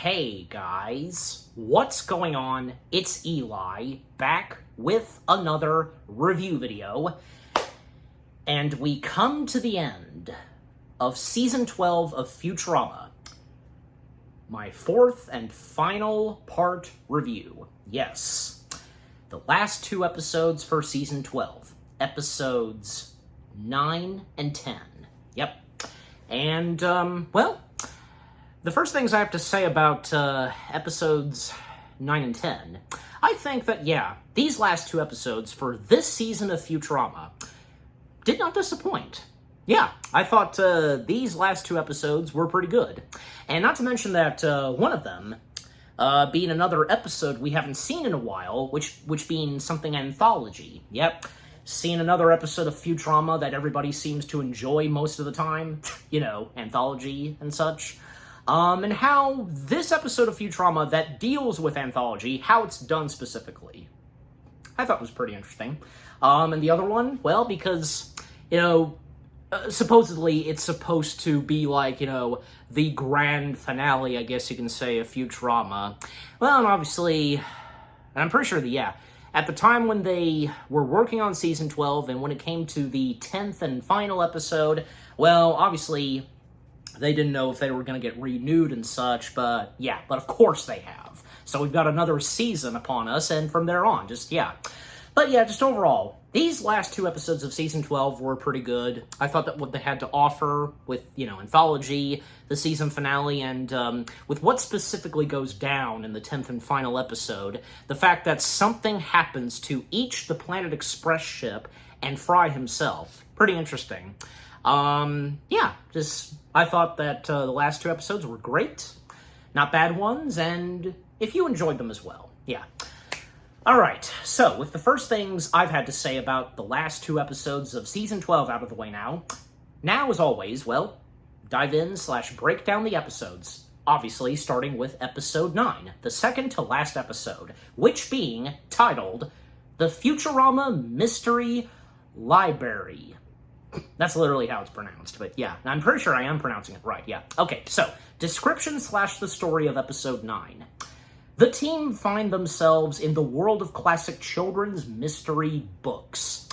Hey guys, what's going on? It's Eli, back with another review video, and we come to the end of Season 12 of Futurama, my fourth and final part review. Yes, the last two episodes for Season 12, episodes 9 and 10. Yep, and, well, the first things I have to say about episodes 9 and 10, I think that, yeah, these last two episodes for this season of Futurama did not disappoint. Yeah, I thought these last two episodes were pretty good. And not to mention that one of them being another episode we haven't seen in a while, which being something anthology. Yep, seeing another episode of Futurama that everybody seems to enjoy most of the time. You know, anthology and such. And how this episode of Futurama that deals with anthology, how it's done specifically, I thought was pretty interesting. And the other one, well, because, you know, supposedly it's supposed to be like, you know, the grand finale, I guess you can say, of Futurama. Well, and obviously, and I'm pretty sure that, yeah, at the time when they were working on Season 12, and when it came to the 10th and final episode, well, obviously they didn't know if they were going to get renewed and such, but yeah, but of course they have. So we've got another season upon us, and from there on, just, yeah. But yeah, just overall, these last two episodes of Season 12 were pretty good. I thought that what they had to offer with, you know, anthology, the season finale, and with what specifically goes down in the 10th and final episode, the fact that something happens to each the Planet Express ship and Fry himself, pretty interesting. Yeah, just, I thought that the last two episodes were great, not bad ones, and if you enjoyed them as well, yeah. Alright, so with the first things I've had to say about the last two episodes of Season 12 out of the way now, as always, well, dive in / break down the episodes, obviously starting with episode 9, the second to last episode, which being titled, The Futurama Mystery Library. That's literally how it's pronounced, but yeah, I'm pretty sure I am pronouncing it right, yeah. Okay, so, description / the story of episode 9. The team find themselves in the world of classic children's mystery books.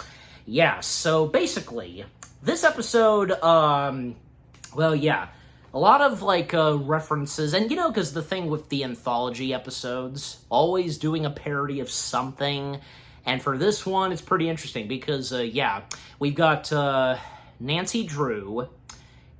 Yeah, so basically, this episode, well, yeah, a lot of, like, references, and, you know, because the thing with the anthology episodes, always doing a parody of something. And for this one, it's pretty interesting because, yeah, we've got Nancy Drew,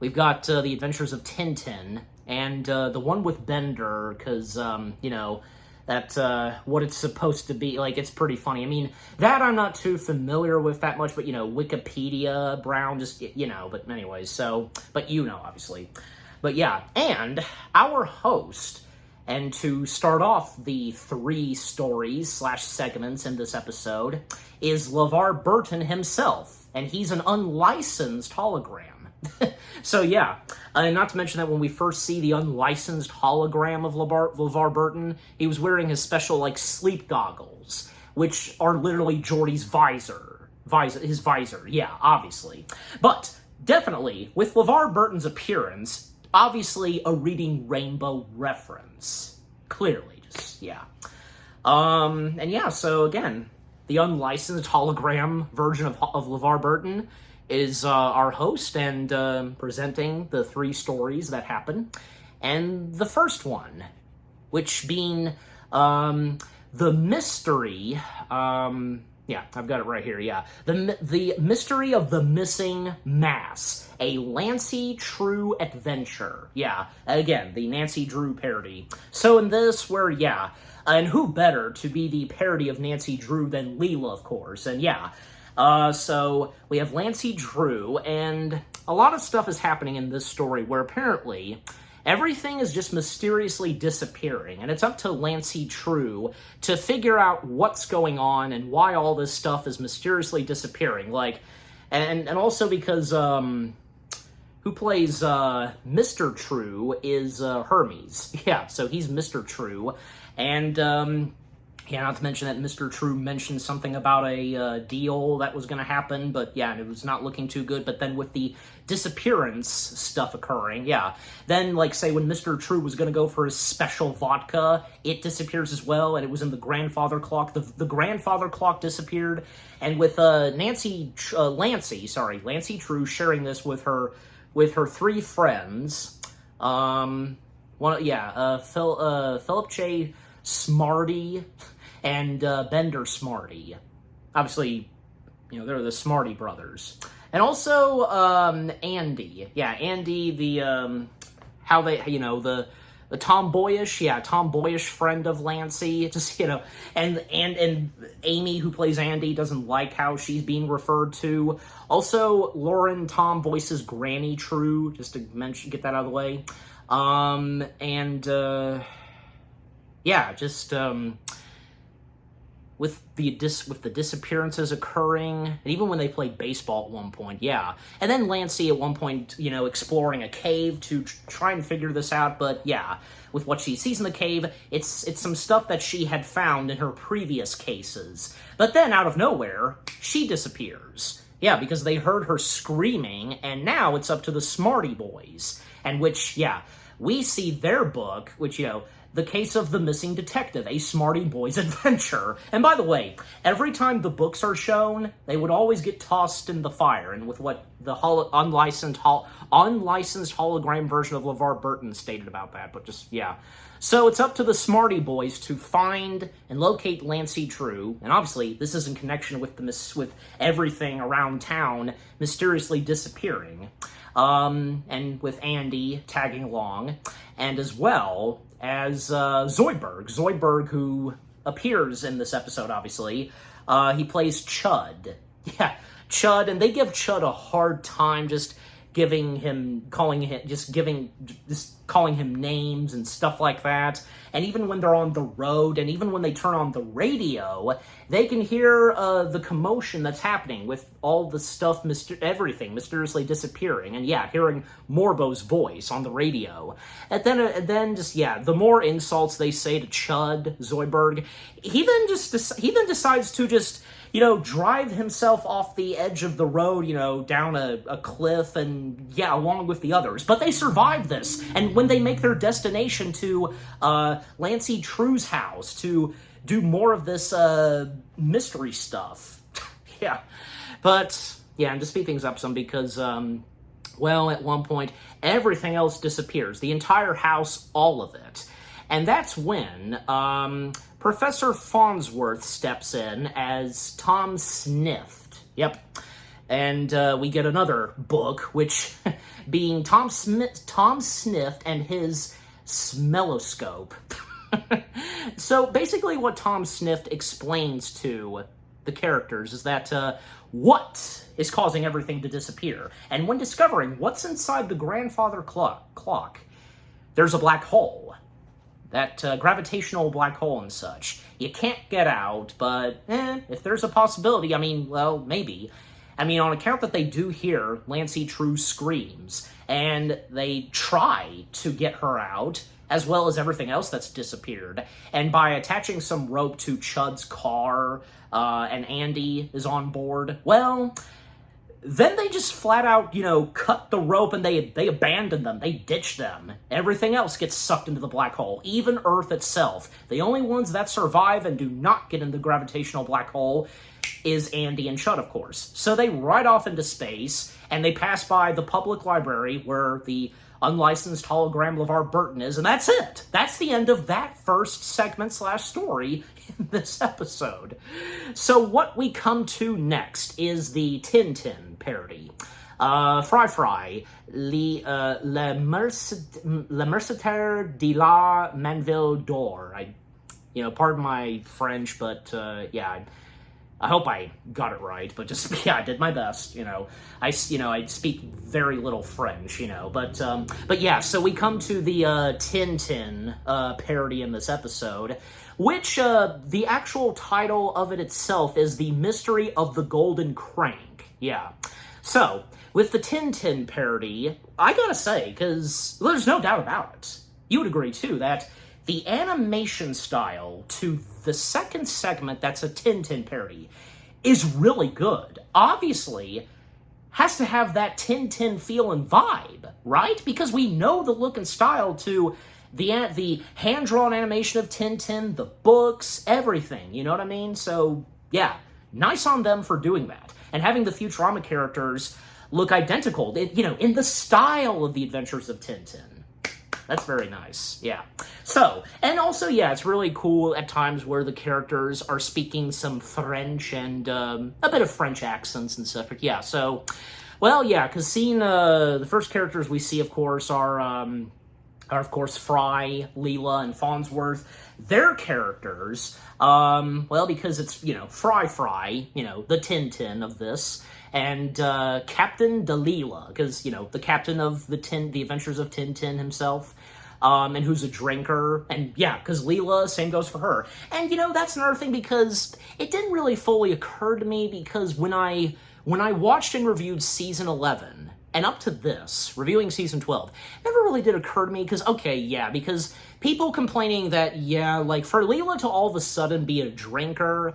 we've got The Adventures of Tintin, and the one with Bender, because, you know, that, what it's supposed to be, like, it's pretty funny. I mean, that I'm not too familiar with that much, but, you know, Wikipedia, Brown, just, you know, but anyways, so, but you know, obviously. But yeah, and our host, and to start off the three stories / segments in this episode, is LeVar Burton himself, and he's an unlicensed hologram. So yeah, and not to mention that when we first see the unlicensed hologram of LeVar Burton, he was wearing his special, like, sleep goggles, which are literally Geordi's his visor, yeah, obviously. But, definitely, with LeVar Burton's appearance, obviously a Reading Rainbow reference. Clearly, just, yeah. And yeah, so again, the unlicensed hologram version of LeVar Burton is our host and presenting the three stories that happen. And the first one, which being the mystery, yeah, I've got it right here, yeah. The Mystery of the Missing Mass, a Nancy Drew adventure. Yeah, again, the Nancy Drew parody. So in this, where, yeah, and who better to be the parody of Nancy Drew than Leela, of course, and yeah. So we have Nancy Drew, and a lot of stuff is happening in this story where apparently everything is just mysteriously disappearing, and it's up to Nancy Drew to figure out what's going on and why all this stuff is mysteriously disappearing. Like, and also because, who plays, Mr. True is, Hermes. Yeah, so he's Mr. True, and, Yeah, not to mention that Mr. True mentioned something about a deal that was going to happen, but yeah, it was not looking too good. But then with the disappearance stuff occurring, yeah, then, like, say, when Mr. True was going to go for his special vodka, it disappears as well, and it was in the grandfather clock. The grandfather clock disappeared, and with Lancey True sharing this with her three friends, Philip J. Smarty and Bender Smarty. Obviously, they're the Smarty brothers. And also, Andy. Yeah, Andy, the tomboyish friend of Lancey. Just, and Amy, who plays Andy, doesn't like how she's being referred to. Also, Lauren Tom voices Granny True, just to get that out of the way. With the disappearances occurring, and even when they played baseball at one point, yeah. And then Lancey at one point, exploring a cave to try and figure this out, but yeah, with what she sees in the cave, it's some stuff that she had found in her previous cases. But then, out of nowhere, she disappears. Yeah, because they heard her screaming, and now it's up to the Smarty Boys, and which, yeah, we see their book, which, The Case of the Missing Detective, a Smarty Boy's Adventure. And by the way, every time the books are shown, they would always get tossed in the fire. And with what the unlicensed hologram version of LeVar Burton stated about that. But just, yeah. So it's up to the Smarty Boys to find and locate Lancey True. And obviously, this is in connection with with everything around town mysteriously disappearing. And with Andy tagging along. And as well as Zoidberg, who appears in this episode, obviously. He plays Chud. Yeah, Chud, and they give Chud a hard time just calling him names and stuff like that. And even when they're on the road, and even when they turn on the radio, they can hear the commotion that's happening with all the stuff, everything mysteriously disappearing. And yeah, hearing Morbo's voice on the radio. And then just, yeah, the more insults they say to Chud, Zoidberg, he then decides to just, drive himself off the edge of the road, down a cliff, and yeah, along with the others. But they survive this, and when they make their destination to Lancey True's house to do more of this mystery stuff. Yeah. But, yeah, and to speed things up some, because, at one point, everything else disappears. The entire house, all of it. And that's when Professor Farnsworth steps in as Tom Snift. Yep. And we get another book, which being Tom Snift and his smelloscope. So basically what Tom Snift explains to the characters is that what is causing everything to disappear. And when discovering what's inside the grandfather clock, there's a black hole. That gravitational black hole and such. You can't get out, but if there's a possibility, maybe. On account that they do hear Lancey True screams, and they try to get her out, as well as everything else that's disappeared. And by attaching some rope to Chud's car, and Andy is on board, then they just flat out, cut the rope and they abandon them. They ditch them. Everything else gets sucked into the black hole, even Earth itself. The only ones that survive and do not get in the gravitational black hole is Andy and Chud, of course. So they ride off into space, and they pass by the public library where the unlicensed hologram LeVar Burton is, and that's it. That's the end of that first segment/story in this episode. So what we come to next is the Tintin parody. Fry, Le Mercenaire de la Manville d'Or. Pardon my French, but I hope I got it right, but just, I did my best, I speak very little French, but yeah, so we come to the Tintin parody in this episode, which the actual title of it itself is The Mystery of the Golden Crank. Yeah. So, with the Tintin parody, I gotta say, because there's no doubt about it, you would agree too, that the animation style to the second segment that's a Tintin parody is really good. Obviously, has to have that Tintin feel and vibe, right? Because we know the look and style to the hand-drawn animation of Tintin, the books, everything, you know what I mean? So, yeah, nice on them for doing that. And having the Futurama characters look identical, in the style of the Adventures of Tintin. That's very nice, yeah. So, and also, yeah, it's really cool at times where the characters are speaking some French and a bit of French accents and stuff, but yeah, so, well, yeah, because seeing the first characters we see, of course, are of course, Fry, Leela, and Farnsworth. Their characters, well, because it's, Fry, the Tintin of this, and Captain Delilah, because, the captain of the Adventures of Tintin himself, and who's a drinker, and yeah, because Leela, same goes for her. And, that's another thing, because it didn't really fully occur to me, because when I watched and reviewed Season 11, and up to this, reviewing Season 12, never really did occur to me, because, okay, yeah, because people complaining that, yeah, like, for Leela to all of a sudden be a drinker,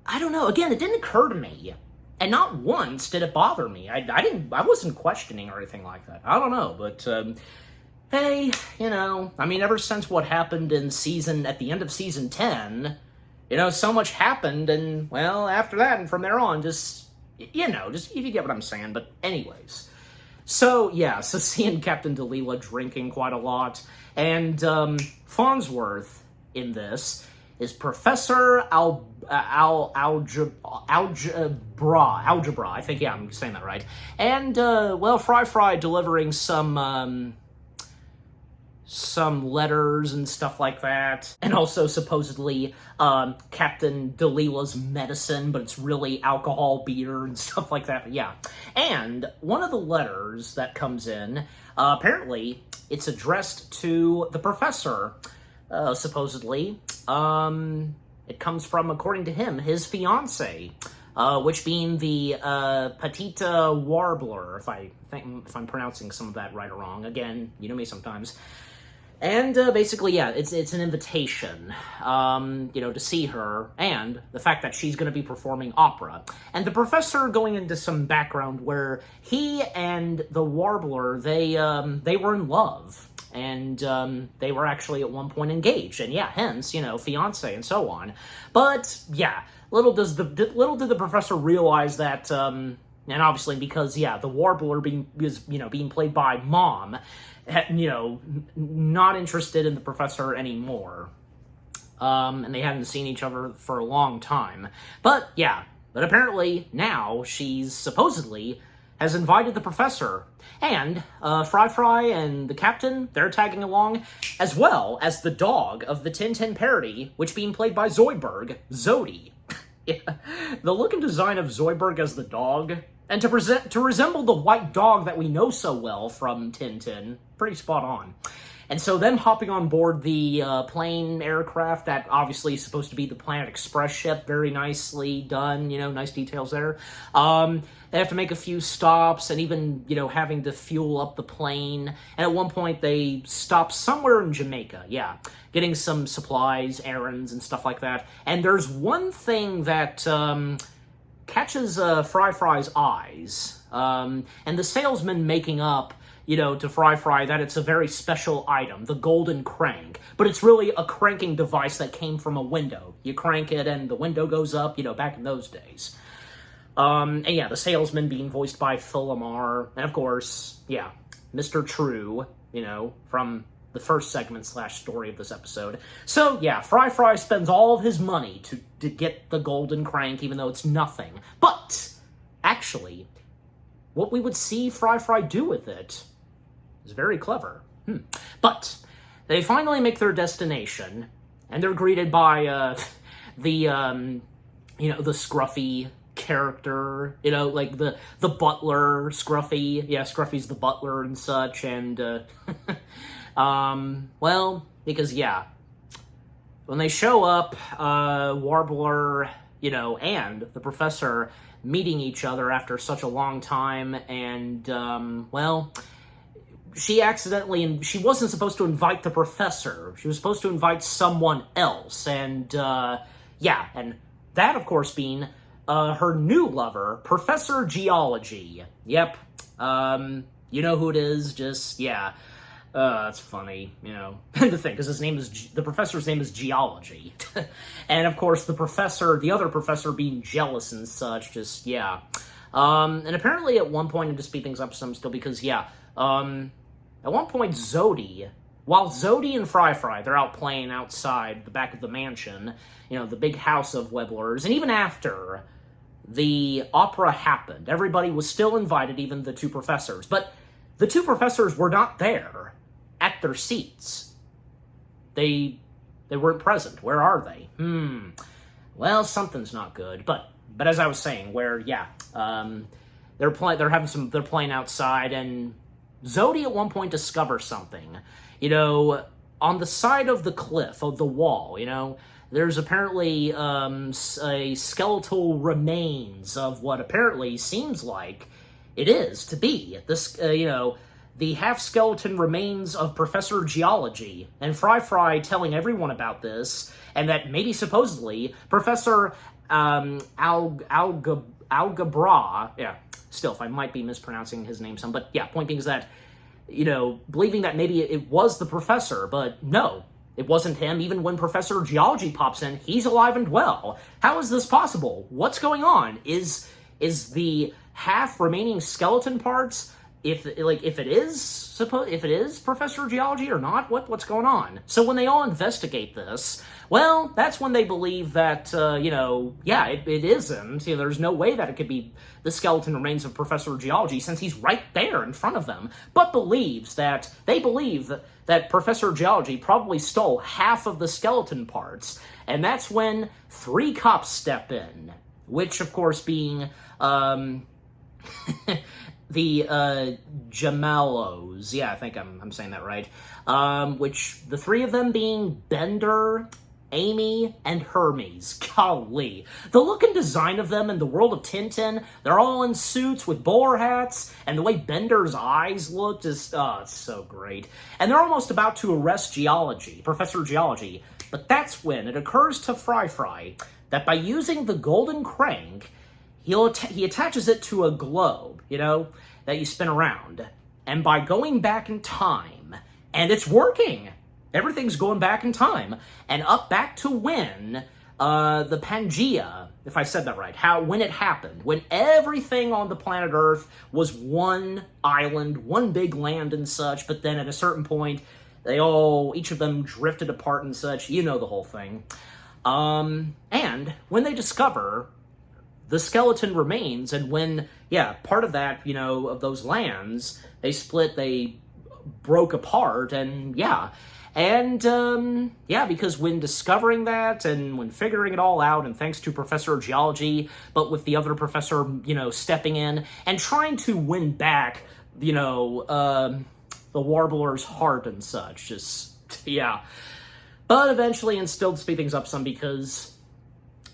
I don't know, again, it didn't occur to me. And not once did it bother me. I wasn't questioning or anything like that. I don't know, but, hey, ever since what happened at the end of Season 10, so much happened, and, well, after that, and from there on, just if you get what I'm saying, but anyways. So, yeah, so seeing Captain Delilah drinking quite a lot, and, Farnsworth in this is Professor Algebra, I think, yeah, I'm saying that right. And, well, Fry delivering some letters and stuff like that. And also, supposedly, Captain Delilah's medicine, but it's really alcohol, beer, and stuff like that. But yeah. And one of the letters that comes in, apparently, it's addressed to the professor, supposedly. It comes from, according to him, his fiancée, which being the Petita Warbler, if I'm pronouncing some of that right or wrong. Again, you know me sometimes. And basically, yeah, it's an invitation, to see her, and the fact that she's going to be performing opera. And the professor going into some background where he and the Warbler, they were in love. And they were actually at one point engaged, and yeah, hence, fiance and so on. But yeah, little did the professor realize that, and obviously because yeah, the Warbler being played by Mom, not interested in the professor anymore, and they hadn't seen each other for a long time. But yeah, apparently now she's supposedly has invited the professor, and Fry and the captain, they're tagging along, as well as the dog of the Tintin parody, which being played by Zoidberg, Zodi. Yeah. The look and design of Zoidberg as the dog, and to resemble the white dog that we know so well from Tintin, pretty spot on. And so them hopping on board the plane aircraft that obviously is supposed to be the Planet Express ship, very nicely done, nice details there. They have to make a few stops and even, having to fuel up the plane. And at one point they stop somewhere in Jamaica, yeah, getting some supplies, errands, and stuff like that. And there's one thing that catches Fry's eyes, and the salesman making up to Fry that it's a very special item, the golden crank. But it's really a cranking device that came from a window. You crank it and the window goes up, back in those days. And yeah, the salesman being voiced by Phil Lamar. And of course, yeah, Mr. True, from the first segment / story of this episode. So yeah, Fry spends all of his money to get the golden crank, even though it's nothing. But, actually, what we would see Fry do with it is very clever. But they finally make their destination, and they're greeted by the Scruffy character, like the butler, Scruffy. Yeah, Scruffy's the butler and such, and well, because yeah, when they show up, Warbler, and the professor meeting each other after such a long time, and well, she accidentally, she wasn't supposed to invite the professor. She was supposed to invite someone else, and, yeah, and that, of course, being, her new lover, Professor Geology. Yep, you know who it is, just, yeah. That's funny, you know, to think, because the professor's name is Geology. And, of course, the other professor being jealous and such, just, yeah. And apparently at one point, and to speed things up some still, because, yeah, at one point, while Zodi and Fry, they're out playing outside the back of the mansion, you know, the big house of Webblers, and even after the opera happened, everybody was still invited, even the two professors, but the two professors were not there at their seats. They weren't present. Where are they? Well, something's not good, but as I was saying, where, yeah, they're playing outside, and Zodi at one point discovers something. You know, on the side of the cliff, of the wall, you know, there's apparently a skeletal remains of what apparently seems like it is to be this, you know, the half-skeleton remains of Professor Geology, and Fry telling everyone about this, and that maybe supposedly Professor Algebra, yeah, still, if I might be mispronouncing his name some, but yeah, point being is that, you know, believing that maybe it was the professor, but no, it wasn't him. Even when Professor Geology pops in, he's alive and well. How is this possible? What's going on? Is the half remaining skeleton parts, if it is Professor Geology or not, what's going on? So when they all investigate this, well, that's when they believe that, you know, yeah, it isn't. You know, there's no way that it could be the skeleton remains of Professor Geology, since he's right there in front of them, but they believe that Professor Geology probably stole half of the skeleton parts, and that's when 3 cops step in, which, of course, being, the Gemellos, yeah, I think I'm saying that right, which the 3 of them being Bender, Amy, and Hermes. Golly. The look and design of them in the world of Tintin, they're all in suits with bowler hats, and the way Bender's eyes look, just, oh, it's so great. And they're almost about to arrest Professor Geology, but that's when it occurs to Fry that by using the golden crank, he attaches it to a globe, you know, that you spin around. And by going back in time, and it's working, everything's going back in time, and up back to when the Pangea, if I said that right, when it happened, when everything on the planet Earth was one island, one big land and such, but then at a certain point, each of them drifted apart and such, you know the whole thing. And when they discover the skeleton remains, and when, yeah, part of that, you know, of those lands, they broke apart, and yeah. And, yeah, because when discovering that, and when figuring it all out, and thanks to Professor Geology, but with the other professor, you know, stepping in, and trying to win back, you know, the Warbler's heart and such, just, yeah. But eventually, and still to speed things up some, because,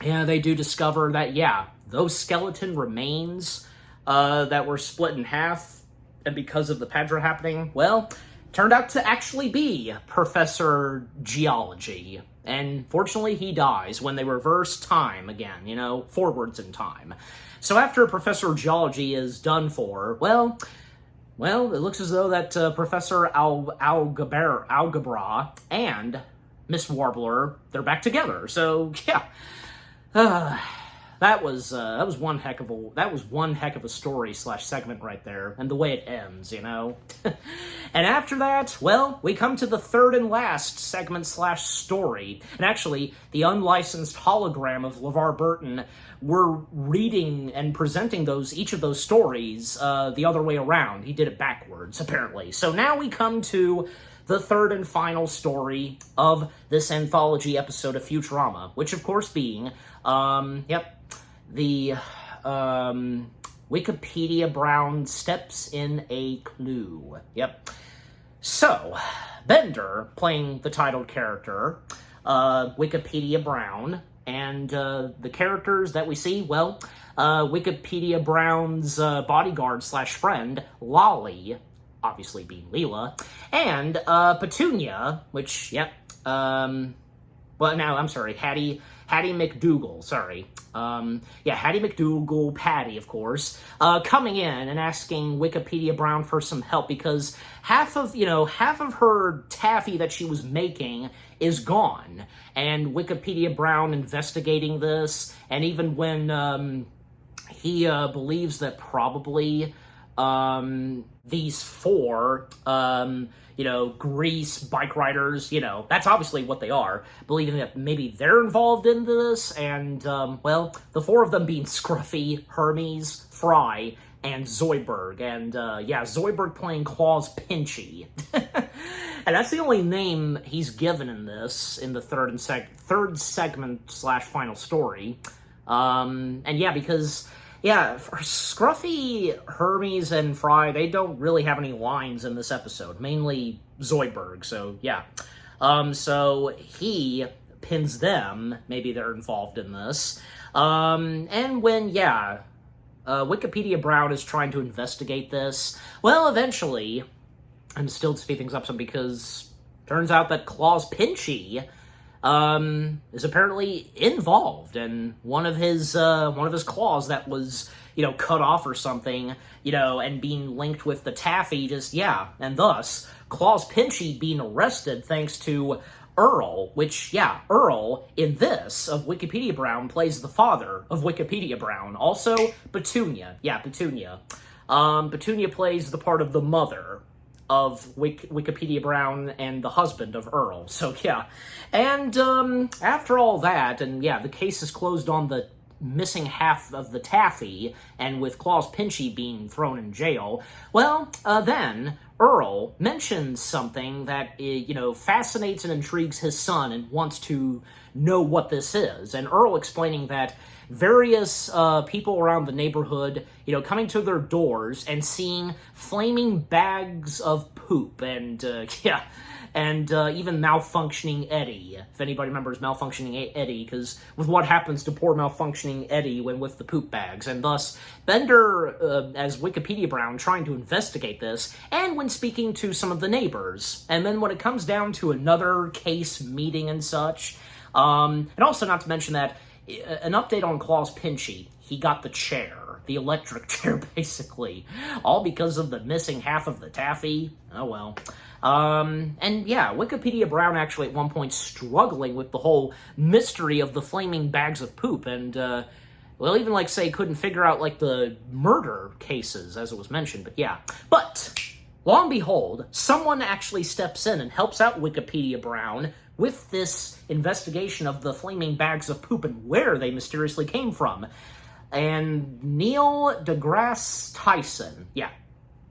yeah, they do discover that, yeah, those skeleton remains that were split in half, and because of the Padra happening, well, turned out to actually be Professor Geology. And fortunately, he dies when they reverse time again, you know, forwards in time. So after Professor Geology is done for, well, it looks as though that Professor Algebra and Miss Warbler, they're back together. So, yeah. That was one heck of a story / segment right there, and the way it ends, you know. And after that, well, we come to the third and last segment / story, and actually, the unlicensed hologram of LeVar Burton were reading and presenting each of those stories the other way around. He did it backwards, apparently. So now we come to the third and final story of this anthology episode of Futurama, which of course being, the Wikipedia Brown steps in a clue. Yep. So, Bender, playing the titled character, Wikipedia Brown, and the characters that we see, well, Wikipedia Brown's bodyguard / friend, Lolly, obviously being Leela, and Petunia, which, yep, Hattie McDougal, sorry. Hattie McDougal, Patty, of course, coming in and asking Wikipedia Brown for some help because half of her taffy that she was making is gone. And Wikipedia Brown investigating this, and even when he believes that probably these four grease bike riders, that's obviously what they are, believing that maybe they're involved in this, and, the four of them being Scruffy, Hermes, Fry, and Zoidberg, and, Zoidberg playing Claus Pinchy. And that's the only name he's given in this, in the third segment / final story. Because for Scruffy, Hermes, and Fry, they don't really have any lines in this episode, mainly Zoidberg, so yeah. So he pins them, maybe they're involved in this. And when, Wikipedia Brown is trying to investigate this, well, eventually, I'm still to speed things up some because turns out that Claus Pinchy is apparently involved, and one of his claws that was, cut off or something, and being linked with the taffy, and thus Claus Pinchy being arrested thanks to Earl, which, Earl, in this, of Wikipedia Brown, plays the father of Wikipedia Brown. Also, Petunia. Petunia. Petunia plays the part of the mother of Wikipedia Brown and the husband of Earl. So, And, after all that, and the case is closed on the missing half of the taffy, and with Claus Pinchy being thrown in jail, then Earl mentions something that, fascinates and intrigues his son and wants to know what this is. And Earl explaining that various people around the neighborhood, coming to their doors and seeing flaming bags of poop and, even malfunctioning Eddie. If anybody remembers malfunctioning Eddie, because with what happens to poor malfunctioning Eddie when with the poop bags, and thus Bender, as Wikipedia Brown, trying to investigate this, and when speaking to some of the neighbors. And then when it comes down to another case meeting and such, and also not to mention that, an update on Claus Pinchy, he got the chair. The electric chair, basically. All because of the missing half of the taffy. Oh, well. Wikipedia Brown actually at one point struggling with the whole mystery of the flaming bags of poop, and, even, couldn't figure out, the murder cases, as it was mentioned, but yeah. But, lo and behold, someone actually steps in and helps out Wikipedia Brown with this investigation of the flaming bags of poop and where they mysteriously came from. And Neil deGrasse Tyson,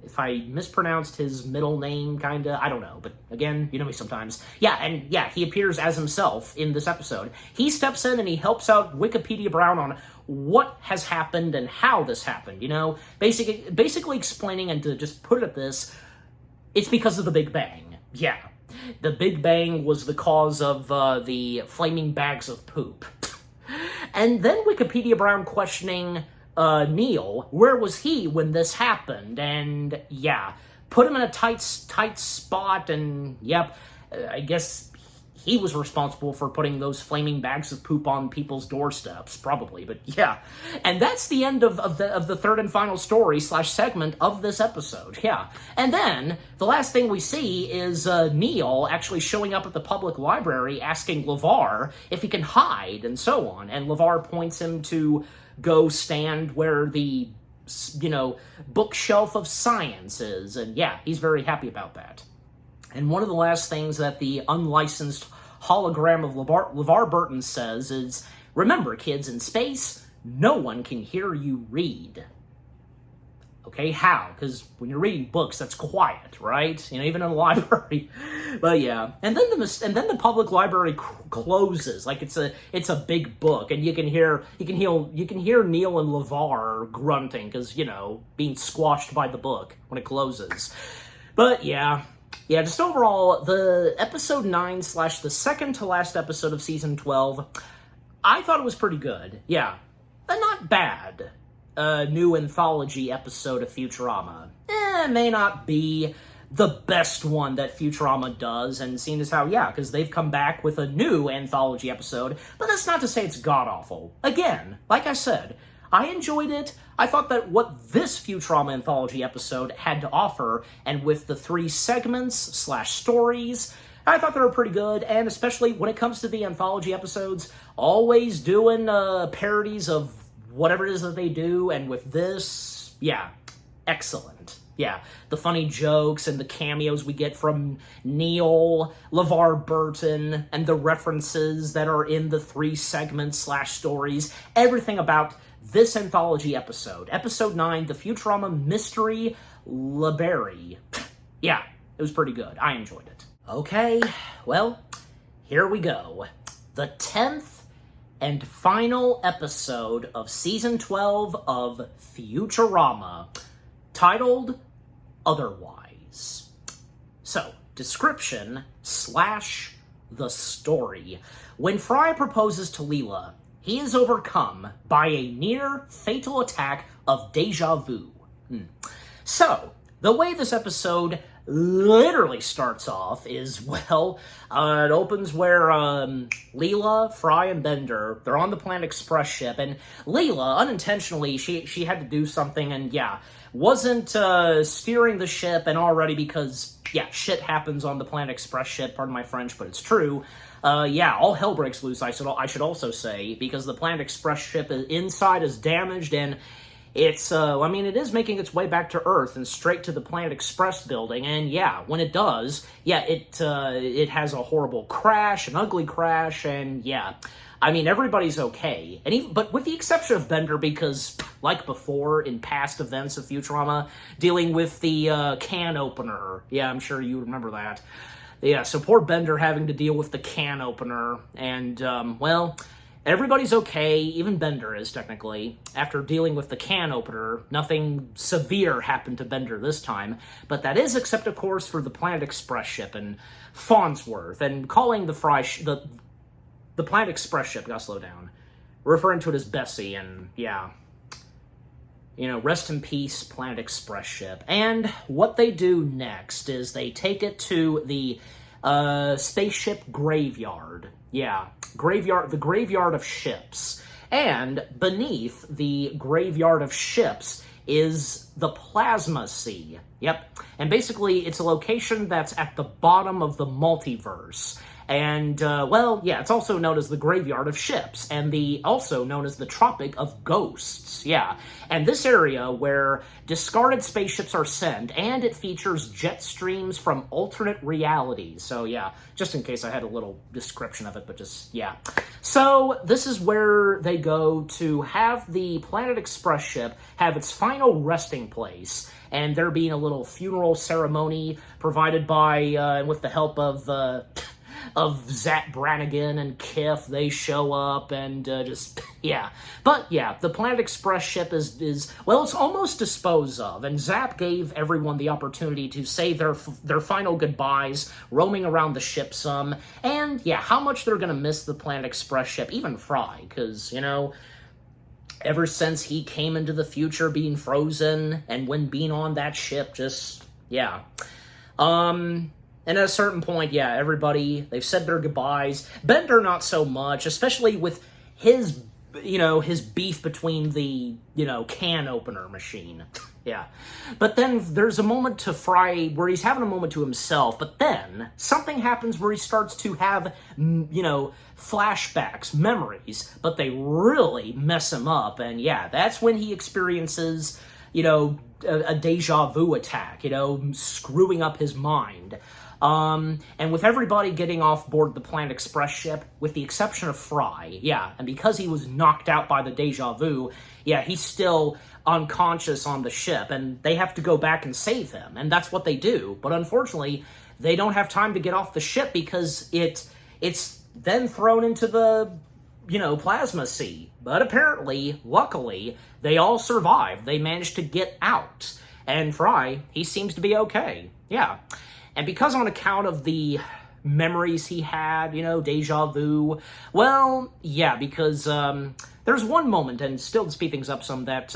if I mispronounced his middle name, kinda, I don't know, but again, you know me sometimes. He appears as himself in this episode. He steps in and he helps out Wikipedia Brown on what has happened and how this happened, basically explaining, and to just put it at this, it's because of the Big Bang. The Big Bang was the cause of the flaming bags of poop. And then Wikipedia Brown questioning Neil, where was he when this happened? And put him in a tight spot, and I guess he was responsible for putting those flaming bags of poop on people's doorsteps, probably, but And that's the end of the third and final story / segment of this episode, And then, the last thing we see is Neil actually showing up at the public library asking LeVar if he can hide, and so on, and LeVar points him to go stand where the, bookshelf of science is, and he's very happy about that. And one of the last things that the unlicensed hologram of LeVar Burton says is, remember, kids, in space, no one can hear you read. Okay, how? Because when you're reading books, that's quiet, right? Even in a library. But and then the public library closes like it's a big book, and you can hear Neil and LeVar grunting because being squashed by the book when it closes. But just overall, the episode 9 / the second to last episode of season 12, I thought it was pretty good. But not bad. new anthology episode of Futurama. It may not be the best one that Futurama does, and seeing as how, yeah, because they've come back with a new anthology episode, but that's not to say it's god-awful. Again, like I said, I enjoyed it. I thought that what this Futurama anthology episode had to offer, and with the 3 segments/stories, I thought they were pretty good, and especially when it comes to the anthology episodes, always doing parodies of whatever it is that they do, and with this, yeah, excellent. Yeah, the funny jokes and the cameos we get from Neil, LeVar Burton, and the references that are in the 3 segments/stories, everything about this anthology episode. Episode 9, The Futurama Mystery Library. Yeah, it was pretty good. I enjoyed it. Okay, well, here we go. The 10th and final episode of Season 12 of Futurama, titled Otherwise. So, description / the story. When Fry proposes to Leela, he is overcome by a near-fatal attack of deja vu. So, the way this episode literally starts off is, well, it opens where Leela, Fry, and Bender, they're on the Planet Express ship, and Leela, unintentionally, she had to do something, and yeah, wasn't steering the ship, and already because, yeah, shit happens on the Planet Express ship, pardon my French, but it's true. Yeah, all hell breaks loose, I should also say, because the Planet Express ship inside is damaged, and it's, I mean, it is making its way back to Earth and straight to the Planet Express building, and yeah, when it does, yeah, it has a horrible crash, an ugly crash, and yeah, I mean, everybody's okay, and but with the exception of Bender, because, like before, in past events of Futurama, dealing with the, can opener, yeah, I'm sure you remember that. Yeah, so poor Bender having to deal with the can opener, and, well, everybody's okay, even Bender is, technically. After dealing with the can opener, nothing severe happened to Bender this time, but that is except, of course, for the Planet Express ship and Farnsworth, and calling the the Planet Express ship, gotta slow down, referring to it as Bessie, and, yeah, you know, rest in peace, Planet Express ship. And what they do next is they take it to the spaceship graveyard. Yeah, the graveyard of ships. And beneath the graveyard of ships is the Plasma Sea. Yep, and basically it's a location that's at the bottom of the multiverse. And, well, yeah, it's also known as the Graveyard of Ships, and also known as the Tropic of Ghosts, yeah. And this area where discarded spaceships are sent, and it features jet streams from alternate realities. So, yeah, just in case I had a little description of it, but just, yeah. So, this is where they go to have the Planet Express ship have its final resting place, and there being a little funeral ceremony provided by, with the help of Zach Brannigan and Kiff. They show up and just, yeah. But yeah, the Planet Express ship is well, it's almost disposed of, and Zap gave everyone the opportunity to say their final goodbyes, roaming around the ship some, and yeah, how much they're gonna miss the Planet Express ship, even Fry, because, you know, ever since he came into the future being frozen, and when being on that ship, just, yeah. And at a certain point, yeah, everybody, they've said their goodbyes. Bender, not so much, especially with his, you know, his beef between the, you know, can opener machine. Yeah. But then there's a moment to Fry where he's having a moment to himself, but then something happens where he starts to have, you know, flashbacks, memories, but they really mess him up. And yeah, that's when he experiences, you know, a deja vu attack, you know, screwing up his mind. And with everybody getting off board the Planet Express ship, with the exception of Fry, yeah, and because he was knocked out by the deja vu, yeah, he's still unconscious on the ship, and they have to go back and save him, and that's what they do. But unfortunately, they don't have time to get off the ship because it's then thrown into the, you know, Plasma Sea. But apparently, luckily, they all survived. They managed to get out. And Fry, he seems to be okay. Yeah. And because on account of the memories he had, deja vu. Well, yeah, because there's one moment, and still to speed things up some, that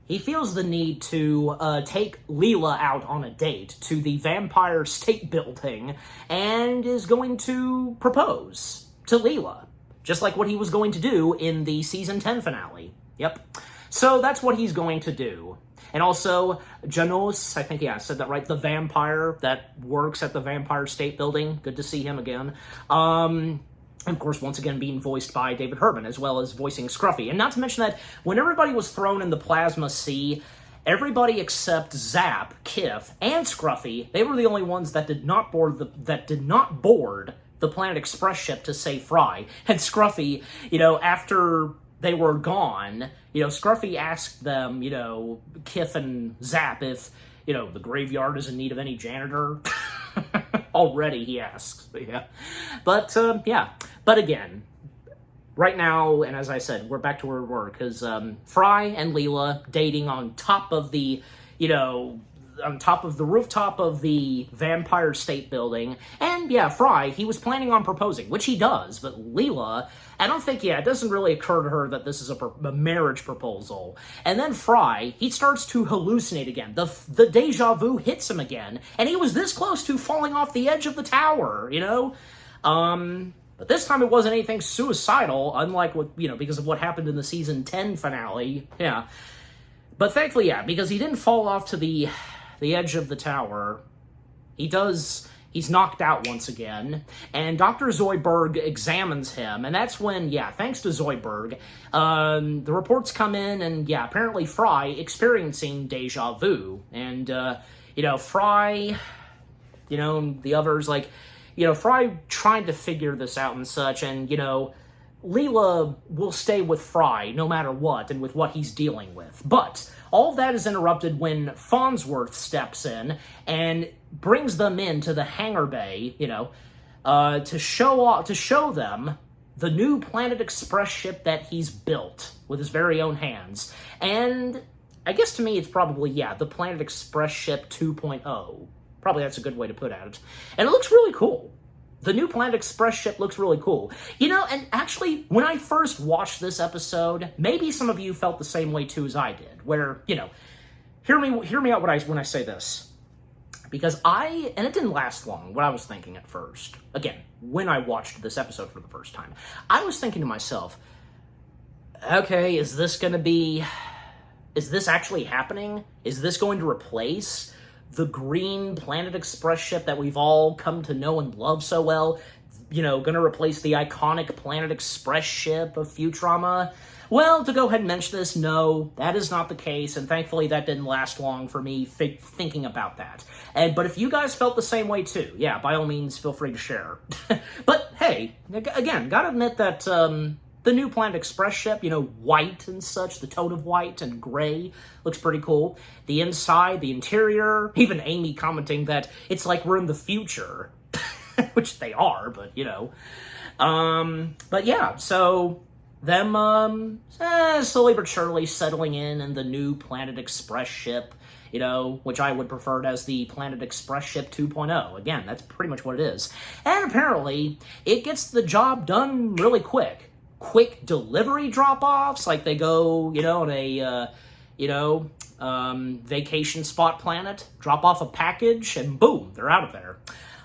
he feels the need to take Leela out on a date to the Vampire State Building and is going to propose to Leela, just like what he was going to do in the Season 10 finale. Yep. So that's what he's going to do. And also, Janos, I think, I said that right, the vampire that works at the Vampire State Building. Good to see him again. Of course, once again, being voiced by David Herman, as well as voicing Scruffy. And not to mention that when everybody was thrown in the plasma sea, everybody except Zap, Kif, and Scruffy, they were the only ones that did not board the Planet Express ship to save Fry. And Scruffy, after they were gone, Scruffy asked them, Kif and Zap, if, the graveyard is in need of any janitor. Already, he asks. Yeah. But, yeah. But again, right now, and as I said, we're back to where we were, because Fry and Leela dating on top of the, on top of the rooftop of the Vampire State Building. And, yeah, Fry, he was planning on proposing, which he does, but Leela, I don't think, it doesn't really occur to her that this is a marriage proposal. And then Fry, he starts to hallucinate again. The deja vu hits him again, and he was this close to falling off the edge of the tower, But this time it wasn't anything suicidal, unlike what, because of what happened in the Season 10 finale. Yeah. But thankfully, yeah, because he didn't fall off to the edge of the tower. He's knocked out once again, and Dr. Zoidberg examines him, and that's when, thanks to Zoidberg, the reports come in, and apparently Fry experiencing deja vu, and, Fry, the others, Fry trying to figure this out and such, and, Leela will stay with Fry no matter what and with what he's dealing with. But all of that is interrupted when Farnsworth steps in and brings them into the hangar bay, to show them the new Planet Express ship that he's built with his very own hands. And I guess to me it's probably, the Planet Express ship 2.0. Probably that's a good way to put it. And it looks really cool. The new Planet Express ship looks really cool. And actually, when I first watched this episode, maybe some of you felt the same way too as I did, where, hear me out when I say this. Because and it didn't last long, what I was thinking at first. Again, when I watched this episode for the first time, I was thinking to myself, okay, is this actually happening? Is this going to replace the green Planet Express ship that we've all come to know and love so well, gonna replace the iconic Planet Express ship of Futurama? Well, to go ahead and mention this, no, that is not the case, and thankfully that didn't last long for me thinking about that. But if you guys felt the same way too, by all means, feel free to share. But hey, again, gotta admit that the new Planet Express ship, white and such, the tone of white and gray, looks pretty cool. The inside, the interior, even Amy commenting that it's like we're in the future, which they are, but, But yeah, so them slowly but surely settling in the new Planet Express ship, which I would prefer it as the Planet Express ship 2.0. Again, that's pretty much what it is. And apparently, it gets the job done really quick. Quick delivery drop-offs, like they go, on a, vacation spot planet, drop off a package, and boom, they're out of there.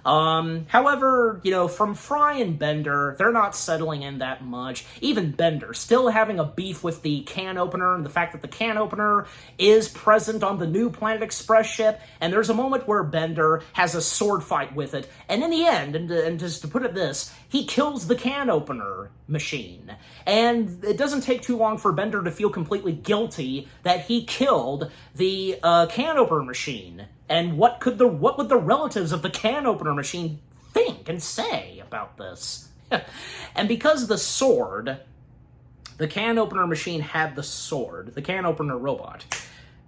However, from Fry and Bender, they're not settling in that much. Even Bender still having a beef with the can opener and the fact that the can opener is present on the new Planet Express ship, and there's a moment where Bender has a sword fight with it, and in the end, and just to put it this, he kills the can opener machine. And it doesn't take too long for Bender to feel completely guilty that he killed the can opener machine. And what would the relatives of the can opener machine think and say about this? And because the sword, the can opener machine had the sword, the can opener robot,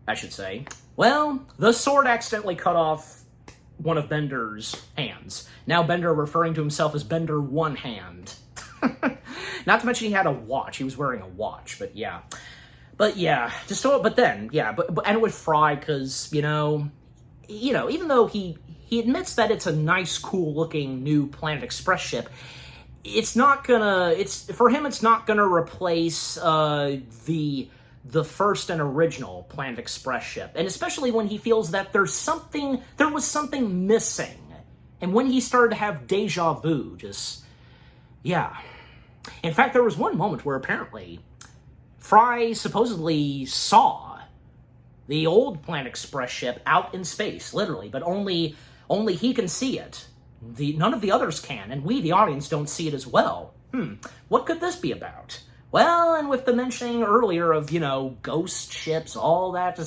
I should say, well, the sword accidentally cut off one of Bender's hands. Now Bender referring to himself as Bender One Hand. Not to mention he had a watch. He was wearing a watch, but yeah. But yeah, and with Fry, because, even though he he admits that it's a nice, cool-looking new Planet Express ship. It's not gonna, for him, it's not gonna replace the first and original Planet Express ship, and especially when he feels that there was something missing, and when he started to have deja vu, yeah. In fact, there was one moment where apparently Fry supposedly saw the old Planet Express ship out in space, literally, but only he can see it. None of the others can, and we, the audience, don't see it as well. What could this be about? Well, and with the mentioning earlier of, ghost ships, all that,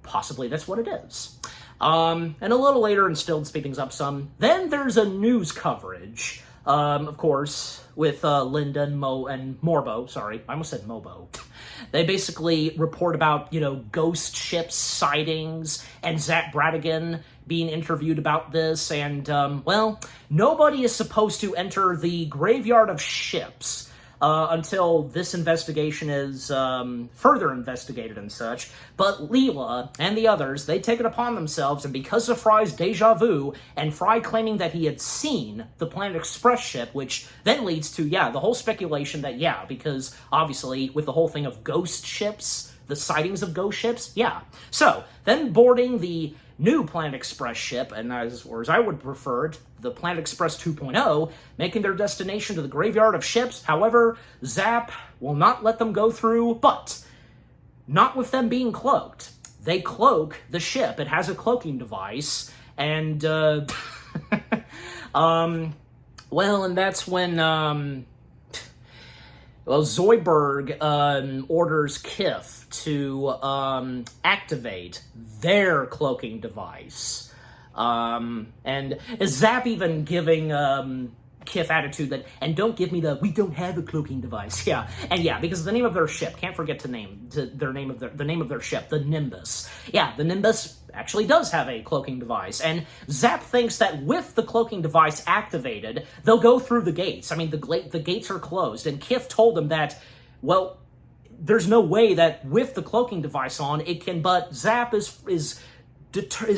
possibly that's what it is. And a little later, and still to speed things up some, then there's a news coverage, of course, with Linda and Morbo, sorry, I almost said Mobo. They basically report about, ghost ship sightings, and Zap Brannigan being interviewed about this, and, well, nobody is supposed to enter the graveyard of ships until this investigation is further investigated and such. But Leela and the others, they take it upon themselves, and because of Fry's deja vu, and Fry claiming that he had seen the Planet Express ship, which then leads to, the whole speculation that, because obviously with the whole thing of ghost ships, the sightings of ghost ships, So, then boarding the new Planet Express ship, and as I would prefer it, the Planet Express 2.0, making their destination to the graveyard of ships. However, Zap will not let them go through, but not with them being cloaked. They cloak the ship. It has a cloaking device, and, well, and that's when, Zoidberg orders Kif to activate their cloaking device. And Zap even giving Kif attitude that, and don't give me we don't have a cloaking device. Because the name of their ship, can't forget the name of their ship, the Nimbus. The Nimbus actually does have a cloaking device, and Zap thinks that with the cloaking device activated, they'll go through the gates. I mean, the gates are closed, and Kif told him that, well, there's no way that with the cloaking device on, it can, but Zap is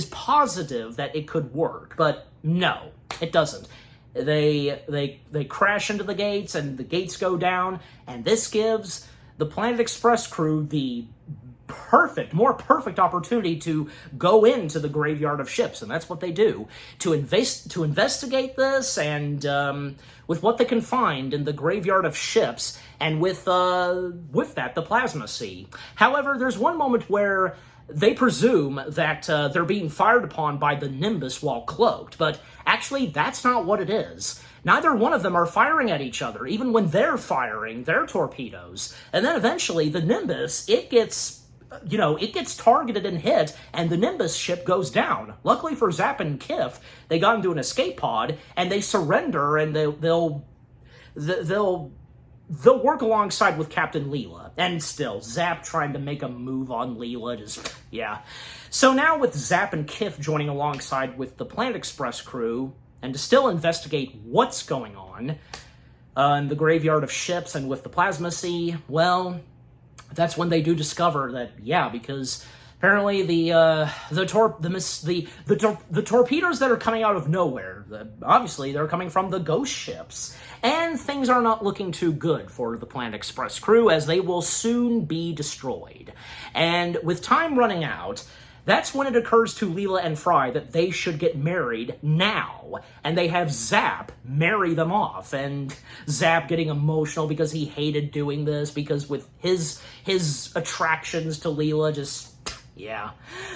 positive that it could work, but no, it doesn't. They crash into the gates, and the gates go down, and this gives the Planet Express crew the more perfect opportunity to go into the graveyard of ships, and that's what they do to investigate this, and with what they can find in the graveyard of ships, and with that the plasma sea. However, there's one moment where they presume that they're being fired upon by the Nimbus while cloaked, but actually that's not what it is. Neither one of them are firing at each other, even when they're firing their torpedoes. And then eventually the Nimbus, it gets targeted and hit, and the Nimbus ship goes down. Luckily for Zap and Kif, they got into an escape pod, and they surrender, and they'll work alongside with Captain Leela. And still, Zap trying to make a move on Leela, So now with Zap and Kif joining alongside with the Planet Express crew, and to still investigate what's going on in the graveyard of ships and with the plasma sea, well, that's when they do discover that, because apparently the torpedoes that are coming out of nowhere, obviously they're coming from the ghost ships, and things are not looking too good for the Planet Express crew, as they will soon be destroyed. And with time running out, that's when it occurs to Leela and Fry that they should get married now, and they have Zap marry them off, and Zap getting emotional because he hated doing this, because with his attractions to Leela,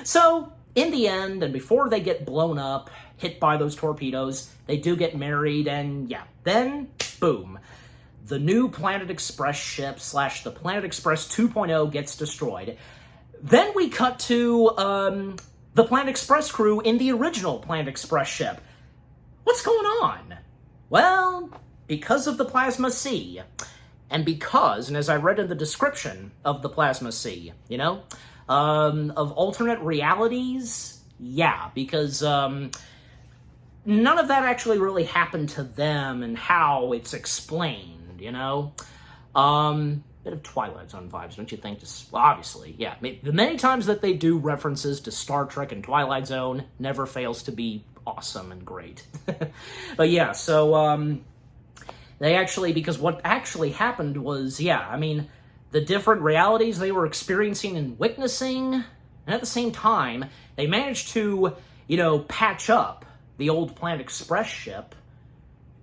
So, in the end, and before they get blown up, hit by those torpedoes, they do get married, and then, boom. The new Planet Express ship / the Planet Express 2.0 gets destroyed. Then we cut to the Planet Express crew in the original Planet Express ship. What's going on? Well, because of the plasma sea, and as I read in the description of the plasma sea, of alternate realities, because none of that actually really happened to them and how it's explained, bit of Twilight Zone vibes, don't you think? Just, well, obviously, yeah. The many times that they do references to Star Trek and Twilight Zone never fails to be awesome and great. But yeah, so, they actually, because what actually happened was, yeah, I mean, the different realities they were experiencing and witnessing, and at the same time, they managed to, patch up the old Planet Express ship,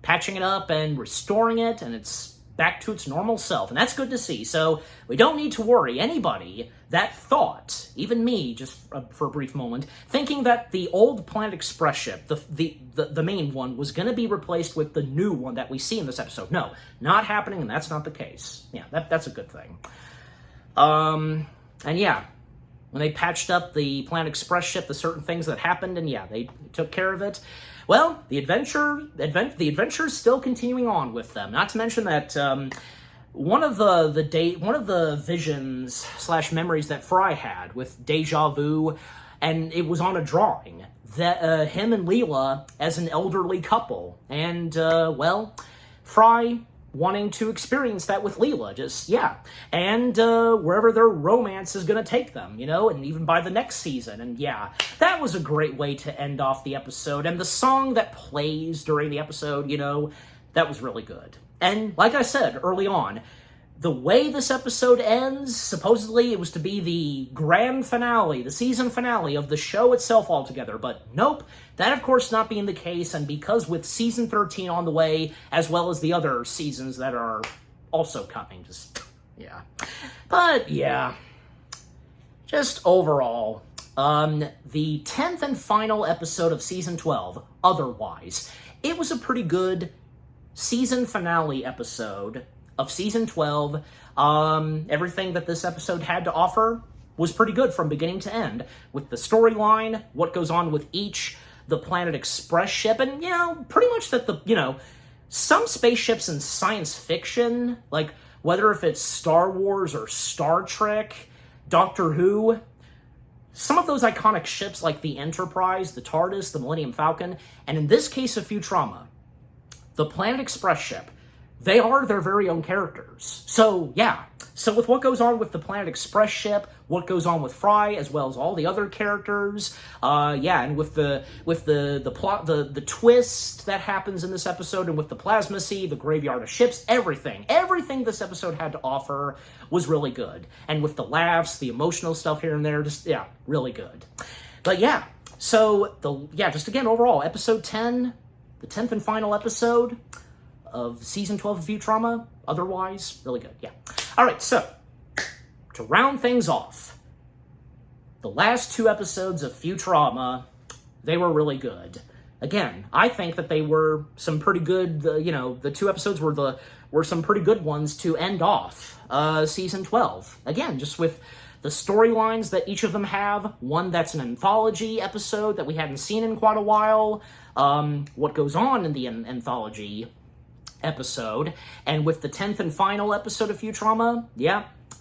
patching it up and restoring it, and it's back to its normal self, and that's good to see. So we don't need to worry. Anybody that thought, even me, just for a brief moment, thinking that the old Planet Express ship, the main one, was going to be replaced with the new one that we see in this episode. No, not happening, and that's not the case. Yeah, that's a good thing. And yeah, when they patched up the Planet Express ship, the certain things that happened, and yeah, they took care of it. Well, the adventure's still continuing on with them. Not to mention that one of the visions / memories that Fry had with Deja Vu, and it was on a drawing that him and Leela as an elderly couple, and Fry wanting to experience that with Leela, and wherever their romance is going to take them, and even by the next season, and yeah, that was a great way to end off the episode, and the song that plays during the episode, that was really good. And like I said early on, the way this episode ends, supposedly it was to be the grand finale, the season finale of the show itself altogether, but nope, that of course not being the case, and because with season 13 on the way, as well as the other seasons that are also coming, just overall, the 10th and final episode of season 12, Otherwise, it was a pretty good season finale episode of season 12. Everything that this episode had to offer was pretty good from beginning to end, with the storyline, what goes on with the Planet Express ship, and, pretty much that some spaceships in science fiction, like, whether if it's Star Wars or Star Trek, Doctor Who, some of those iconic ships like the Enterprise, the TARDIS, the Millennium Falcon, and in this case of Futurama, the Planet Express ship, they are their very own characters. So, yeah. So with what goes on with the Planet Express ship, what goes on with Fry, as well as all the other characters, and with the plot, the twist that happens in this episode, and with the Plasma Sea, the Graveyard of Ships, everything this episode had to offer was really good. And with the laughs, the emotional stuff here and there, really good. But yeah, so just again, overall, episode 10, the 10th and final episode of season 12 of Futurama, otherwise, really good, yeah. All right, so, to round things off, the last 2 episodes of Futurama, they were really good. Again, I think that they were some pretty good, the 2 episodes were some pretty good ones to end off season 12. Again, just with the storylines that each of them have, one that's an anthology episode that we hadn't seen in quite a while, what goes on in the anthology episode, and with the 10th and final episode of Futurama,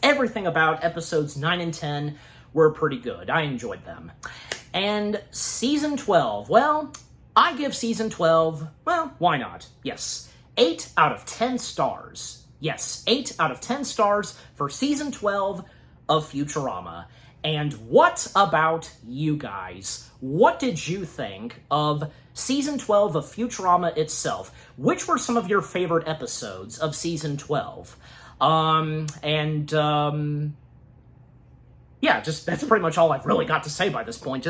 everything about episodes 9 and 10 were pretty good. I enjoyed them. And season 12, well, I give season 12, well, why not? Yes, 8 out of 10 stars. Yes, 8 out of 10 stars for season 12 of Futurama. And what about you guys? What did you think of season 12 of Futurama itself? Which were some of your favorite episodes of season 12? That's pretty much all I've really got to say by this point.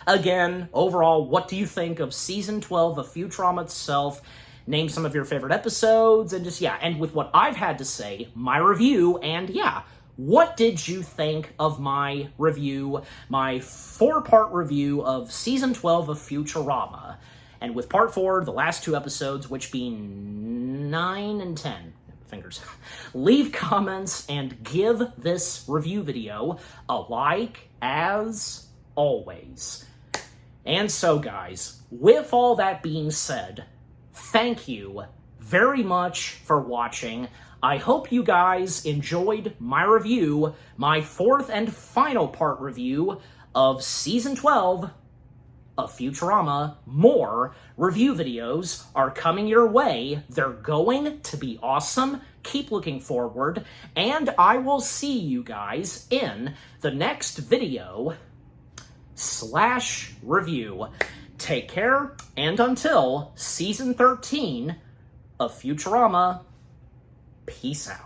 Again, overall, what do you think of season 12 of Futurama itself? Name some of your favorite episodes, and and with what I've had to say, my review, and what did you think of my review, my 4-part review of Season 12 of Futurama? And with Part 4, the last 2 episodes, which being 9 and 10, fingers, leave comments and give this review video a like, as always. And so, guys, with all that being said, thank you very much for watching. I hope you guys enjoyed my review, my 4th and final part review of Season 12 of Futurama. More review videos are coming your way. They're going to be awesome. keep looking forward, and I will see you guys in the next video / review. Take care, and until Season 13 of Futurama, peace out.